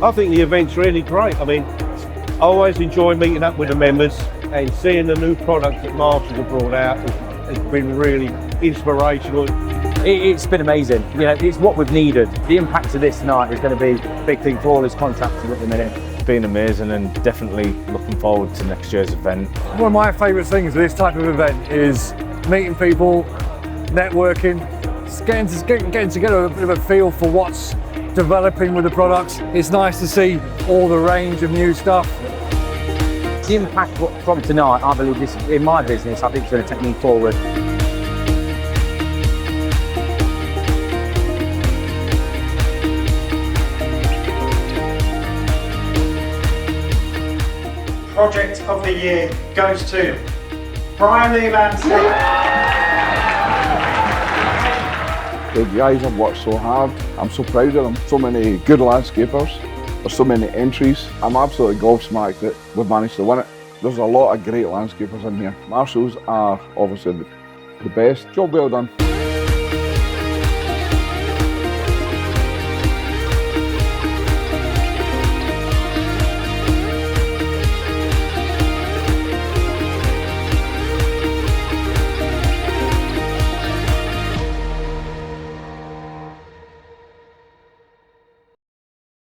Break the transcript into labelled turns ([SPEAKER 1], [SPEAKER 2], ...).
[SPEAKER 1] I think the event's really great. I mean, I always enjoy meeting up with the members, and seeing the new products that Marshalls have brought out has been really inspirational.
[SPEAKER 2] It's been amazing. You know, it's what we've needed. The impact of this tonight is going to be a big thing for all these contractors at the minute.
[SPEAKER 3] It's been amazing, and definitely looking forward to next year's event.
[SPEAKER 4] One of my favourite things of this type of event is meeting people, networking, getting together a bit of a feel for what's developing with the products. It's nice to see all the range of new stuff.
[SPEAKER 2] The impact from tonight, I believe this, in my business, I think it's going to take me forward.
[SPEAKER 5] Project of the year goes to Brian Lee Landscape.
[SPEAKER 6] The guys have worked so hard. I'm so proud of them. So many good landscapers. There's so many entries. I'm absolutely gobsmacked that we've managed to win it. There's a lot of great landscapers in here. Marshalls are obviously the best. Job well done.